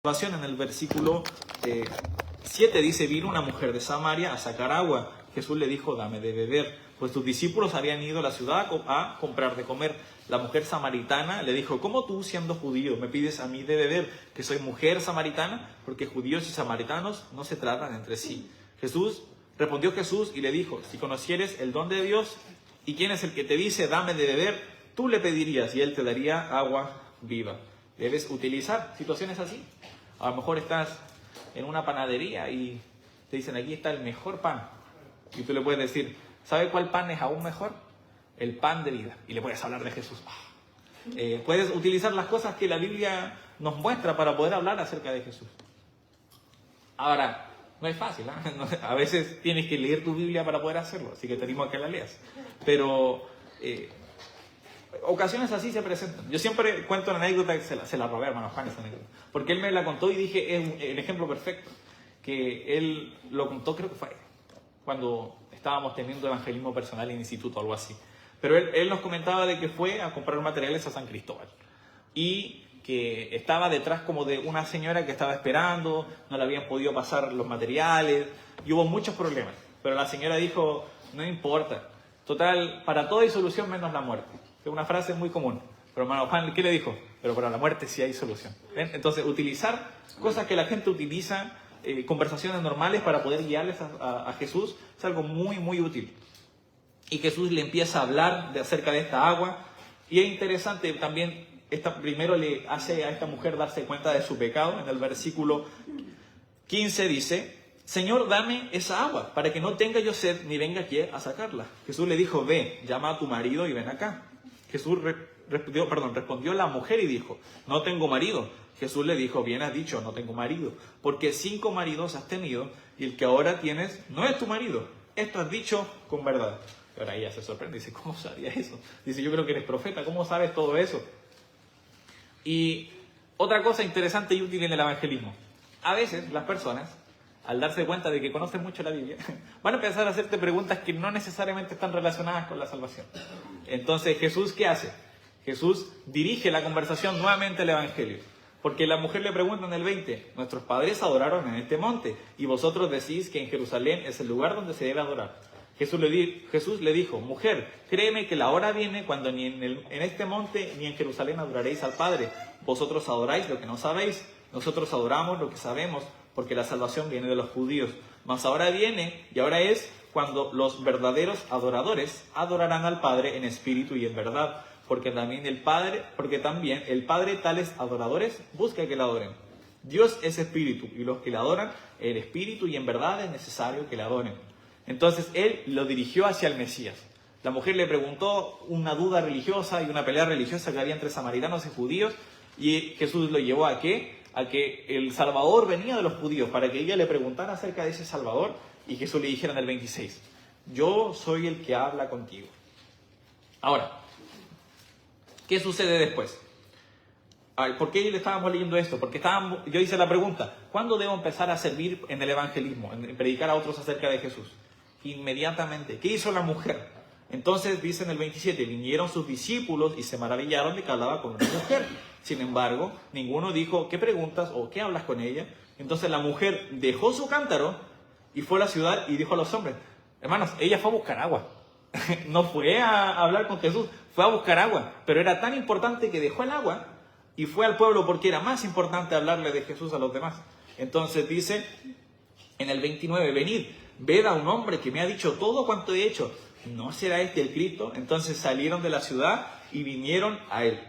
En el versículo 7 dice, vino una mujer de Samaria a sacar agua. Jesús le dijo, dame de beber, pues tus discípulos habían ido a la ciudad a comprar de comer. La mujer samaritana le dijo, ¿cómo tú, siendo judío, me pides a mí de beber, que soy mujer samaritana? Porque judíos y samaritanos no se tratan entre sí. Respondió Jesús y le dijo, si conocieres el don de Dios y quién es el que te dice, dame de beber, tú le pedirías y él te daría agua viva. Debes utilizar situaciones así. A lo mejor estás en una panadería y te dicen, aquí está el mejor pan. Y tú le puedes decir, ¿sabe cuál pan es aún mejor? El pan de vida. Y le puedes hablar de Jesús. Puedes utilizar las cosas que la Biblia nos muestra para poder hablar acerca de Jesús. Ahora, no es fácil, ¿eh? A veces tienes que leer tu Biblia para poder hacerlo, así que te animo a que la leas. Pero ocasiones así se presentan. Yo siempre cuento una anécdota que se la robé a hermano Juan, esa anécdota, porque él me la contó y dije, es el ejemplo perfecto, que él lo contó, creo que fue cuando estábamos teniendo evangelismo personal en instituto o algo así. Pero él nos comentaba de que fue a comprar materiales a San Cristóbal y que estaba detrás como de una señora que estaba esperando, no le habían podido pasar los materiales y hubo muchos problemas. Pero la señora dijo, no importa, total, para todo hay solución menos la muerte. Es una frase muy común. Pero hermano Juan, ¿qué le dijo? Pero para la muerte sí hay solución. ¿Ven? Entonces, utilizar cosas que la gente utiliza, conversaciones normales para poder guiarles a Jesús, es algo muy, muy útil. Y Jesús le empieza a hablar acerca de esta agua. Y es interesante también, primero le hace a esta mujer darse cuenta de su pecado. En el versículo 15 dice, Señor, dame esa agua, para que no tenga yo sed ni venga aquí a sacarla. Jesús le dijo, ve, llama a tu marido y ven acá. Jesús respondió la mujer y dijo, no tengo marido. Jesús le dijo, bien has dicho, no tengo marido, porque 5 maridos has tenido y el que ahora tienes no es tu marido. Esto has dicho con verdad. Y ahora ella se sorprende, dice, ¿cómo sabía eso? Dice, yo creo que eres profeta, ¿cómo sabes todo eso? Y otra cosa interesante y útil en el evangelismo. A veces las personas, al darse cuenta de que conocen mucho la Biblia, van a empezar a hacerte preguntas que no necesariamente están relacionadas con la salvación. Entonces, ¿Jesús qué hace? Jesús dirige la conversación nuevamente al Evangelio. Porque la mujer le pregunta en el 20, nuestros padres adoraron en este monte, y vosotros decís que en Jerusalén es el lugar donde se debe adorar. Jesús le dijo, mujer, créeme que la hora viene cuando ni en este monte ni en Jerusalén adoraréis al Padre. Vosotros adoráis lo que no sabéis, nosotros adoramos lo que sabemos, porque la salvación viene de los judíos. Mas ahora viene, y ahora es, cuando los verdaderos adoradores adorarán al Padre en espíritu y en verdad, porque también el Padre tales adoradores busca que le adoren. Dios es espíritu, y los que le adoran en espíritu y en verdad es necesario que le adoren. Entonces él lo dirigió hacia el Mesías. La mujer le preguntó una duda religiosa y una pelea religiosa que había entre samaritanos y judíos, y Jesús lo llevó ¿a qué? A que el Salvador venía de los judíos, para que ella le preguntara acerca de ese Salvador, y Jesús le dijera en el 26, yo soy el que habla contigo. Ahora, ¿qué sucede después? ¿Por qué le estábamos leyendo esto? Porque yo hice la pregunta, ¿cuándo debo empezar a servir en el evangelismo, en predicar a otros acerca de Jesús? Inmediatamente. ¿Qué hizo la mujer? Entonces dice en el 27, vinieron sus discípulos y se maravillaron de que hablaba con una mujer. Sin embargo, ninguno dijo, ¿qué preguntas o qué hablas con ella? Entonces la mujer dejó su cántaro y fue a la ciudad y dijo a los hombres, hermanos, ella fue a buscar agua. No fue a hablar con Jesús, fue a buscar agua. Pero era tan importante que dejó el agua y fue al pueblo porque era más importante hablarle de Jesús a los demás. Entonces dice en el 29, venid, ved a un hombre que me ha dicho todo cuanto he hecho. ¿No será este el Cristo? Entonces salieron de la ciudad y vinieron a él.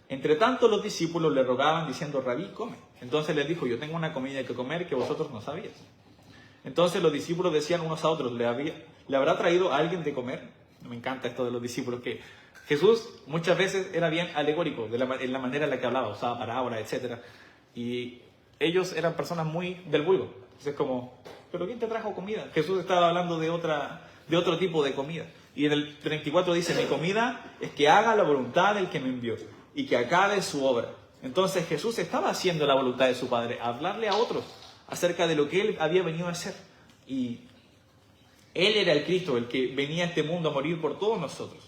Entre tanto los discípulos le rogaban diciendo, Rabí, come. Entonces les dijo, yo tengo una comida que comer que vosotros no sabíais. Entonces los discípulos decían unos a otros, ¿le habrá traído a alguien de comer? Me encanta esto de los discípulos, que Jesús muchas veces era bien alegórico en la manera en la que hablaba, usaba parábolas, etc. Y ellos eran personas muy del vulgo. Entonces como, ¿pero quién te trajo comida? Jesús estaba hablando de otro tipo de comida. Y en el 34 dice, mi comida es que haga la voluntad del que me envió y que acabe su obra. Entonces Jesús estaba haciendo la voluntad de su Padre, hablarle a otros acerca de lo que él había venido a hacer. Y él era el Cristo, el que venía a este mundo a morir por todos nosotros.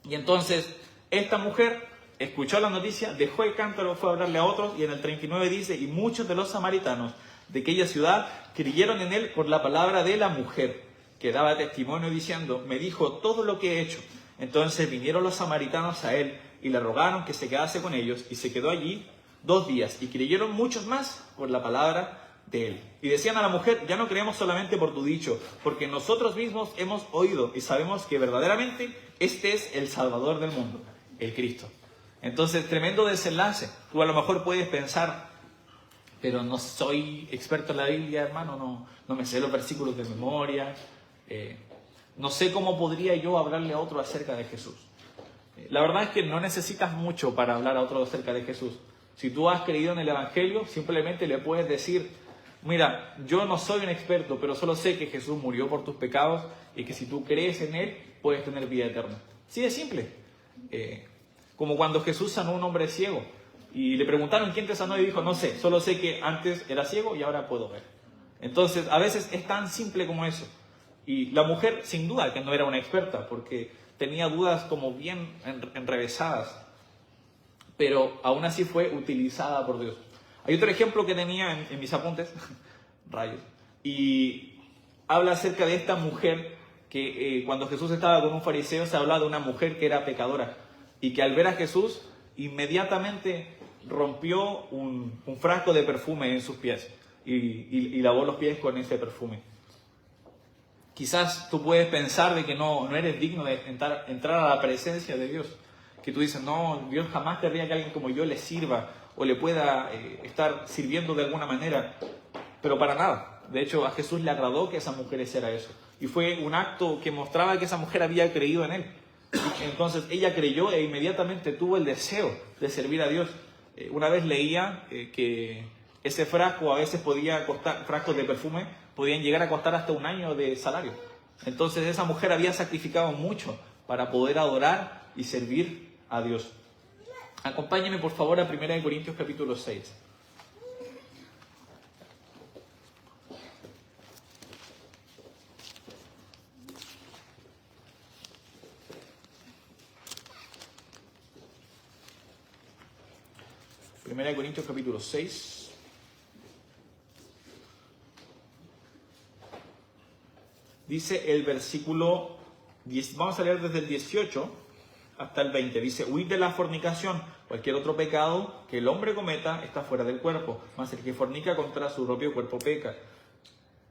Y entonces esta mujer escuchó la noticia, dejó el cántaro, fue a hablarle a otros, y en el 39 dice, y muchos de los samaritanos de aquella ciudad creyeron en él por la palabra de la mujer, que daba testimonio diciendo, me dijo todo lo que he hecho. Entonces vinieron los samaritanos a él y le rogaron que se quedase con ellos, y se quedó allí 2 días, y creyeron muchos más por la palabra de él. Y decían a la mujer, ya no creemos solamente por tu dicho, porque nosotros mismos hemos oído y sabemos que verdaderamente este es el Salvador del mundo, el Cristo. Entonces, tremendo desenlace. Tú a lo mejor puedes pensar, pero no soy experto en la Biblia, hermano, no me sé los versículos de memoria, no sé cómo podría yo hablarle a otro acerca de Jesús. La verdad es que no necesitas mucho para hablar a otro acerca de Jesús. Si tú has creído en el Evangelio, simplemente le puedes decir, mira, yo no soy un experto, pero solo sé que Jesús murió por tus pecados y que si tú crees en Él, puedes tener vida eterna. Sí, es simple. Como cuando Jesús sanó a un hombre ciego y le preguntaron quién te sanó y dijo, no sé, solo sé que antes era ciego y ahora puedo ver. Entonces, a veces es tan simple como eso. Y la mujer, sin duda, que no era una experta, porque tenía dudas como bien enrevesadas, pero aún así fue utilizada por Dios. Hay otro ejemplo que tenía en mis apuntes, rayos, y habla acerca de esta mujer que cuando Jesús estaba con un fariseo se hablaba de una mujer que era pecadora y que al ver a Jesús inmediatamente rompió un frasco de perfume en sus pies y lavó los pies con ese perfume. Quizás tú puedes pensar de que no eres digno de entrar a la presencia de Dios, que tú dices, no, Dios jamás querría que alguien como yo le sirva o le pueda estar sirviendo de alguna manera, pero para nada. De hecho, a Jesús le agradó que esa mujer hiciera eso. Y fue un acto que mostraba que esa mujer había creído en Él. Entonces ella creyó e inmediatamente tuvo el deseo de servir a Dios. Una vez leía que ese frasco a veces podía costar, frascos de perfume, podían llegar a costar hasta 1 año de salario. Entonces esa mujer había sacrificado mucho para poder adorar y servir a Dios. Acompáñenme por favor a 1 Corintios capítulo 6. Primera de Corintios capítulo 6. Dice el versículo 10, vamos a leer desde el 18 hasta el 20. Dice, huid de la fornicación. Cualquier otro pecado que el hombre cometa está fuera del cuerpo, mas el que fornica contra su propio cuerpo peca.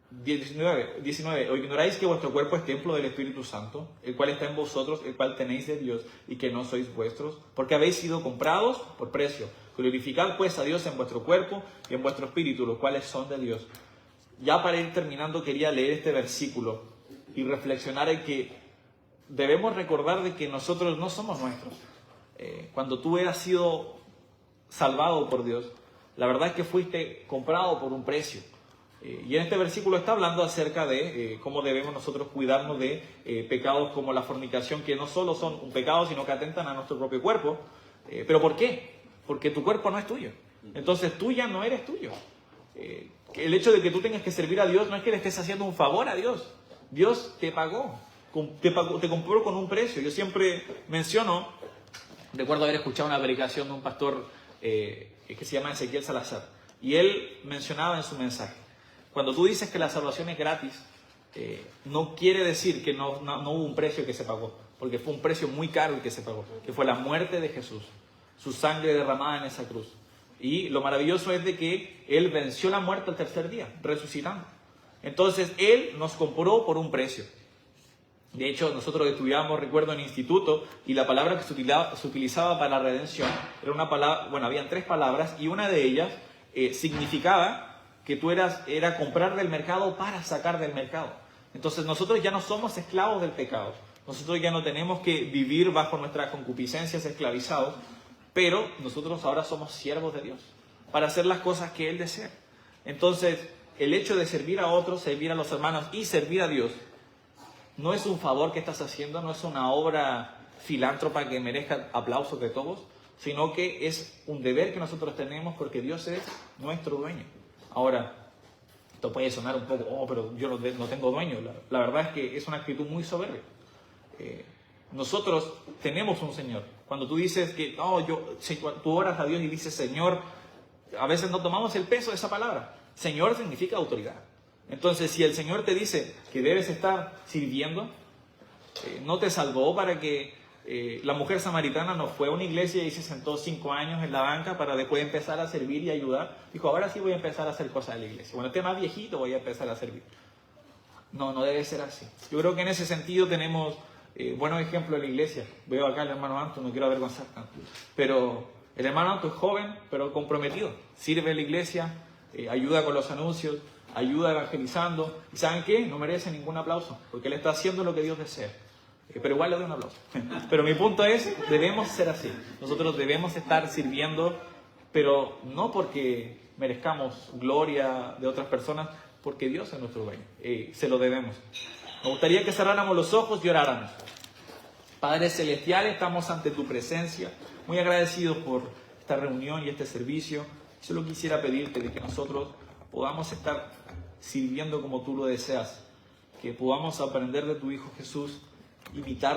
19. ¿O ignoráis que vuestro cuerpo es templo del Espíritu Santo, el cual está en vosotros, el cual tenéis de Dios, y que no sois vuestros? Porque habéis sido comprados por precio. Glorificad pues a Dios en vuestro cuerpo y en vuestro espíritu, los cuales son de Dios. Ya para ir terminando quería leer este versículo y reflexionar en que debemos recordar de que nosotros no somos nuestros. Cuando tú has sido salvado por Dios, la verdad es que fuiste comprado por un precio. Y en este versículo está hablando acerca de cómo debemos nosotros cuidarnos de pecados como la fornicación, que no solo son un pecado, sino que atentan a nuestro propio cuerpo. ¿Pero por qué? Porque tu cuerpo no es tuyo. Entonces tú ya no eres tuyo. El hecho de que tú tengas que servir a Dios no es que le estés haciendo un favor a Dios. Dios te pagó, te compró con un precio. Yo siempre menciono, recuerdo haber escuchado una predicación de un pastor que se llama Ezequiel Salazar, y él mencionaba en su mensaje, cuando tú dices que la salvación es gratis, no quiere decir que no hubo un precio que se pagó, porque fue un precio muy caro el que se pagó, que fue la muerte de Jesús, su sangre derramada en esa cruz. Y lo maravilloso es de que Él venció la muerte al 3er día, resucitando. Entonces Él nos compró por un precio. De hecho, nosotros estudiábamos, recuerdo, en instituto, y la palabra que se utilizaba para la redención era una palabra, bueno, habían 3 palabras, y una de ellas significaba que tú era comprar del mercado para sacar del mercado. Entonces nosotros ya no somos esclavos del pecado. Nosotros ya no tenemos que vivir bajo nuestras concupiscencias esclavizados, pero nosotros ahora somos siervos de Dios para hacer las cosas que Él desea. Entonces, el hecho de servir a otros, servir a los hermanos y servir a Dios no es un favor que estás haciendo, no es una obra filántropa que merezca aplausos de todos, sino que es un deber que nosotros tenemos porque Dios es nuestro dueño. Ahora, esto puede sonar un poco, pero yo no tengo dueño. La verdad es que es una actitud muy soberbia. Nosotros tenemos un Señor Cuando tú dices que, no, tú oras a Dios y dices Señor, a veces no tomamos el peso de esa palabra. Señor significa autoridad. Entonces, si el Señor te dice que debes estar sirviendo, no te salvó para que la mujer samaritana no fue a una iglesia y se sentó 5 años en la banca para después empezar a servir y ayudar. Dijo, ahora sí voy a empezar a hacer cosas de la iglesia. Cuando esté más viejito voy a empezar a servir. No, no debe ser así. Yo creo que en ese sentido tenemos buenos ejemplos en la iglesia. Veo acá al hermano Anto, no quiero avergonzar tanto. Pero el hermano Anto es joven, pero comprometido. Sirve en la iglesia, ayuda con los anuncios, ayuda evangelizando. ¿Y saben qué? No merece ningún aplauso, porque él está haciendo lo que Dios desea. Pero igual le doy un aplauso. Pero mi punto es, debemos ser así. Nosotros debemos estar sirviendo, pero no porque merezcamos gloria de otras personas, porque Dios es nuestro dueño. Se lo debemos. Me gustaría que cerráramos los ojos y oráramos. Padre Celestial, estamos ante tu presencia, muy agradecidos por esta reunión y este servicio. Solo quisiera pedirte de que nosotros podamos estar sirviendo como tú lo deseas, que podamos aprender de tu Hijo Jesús, imitar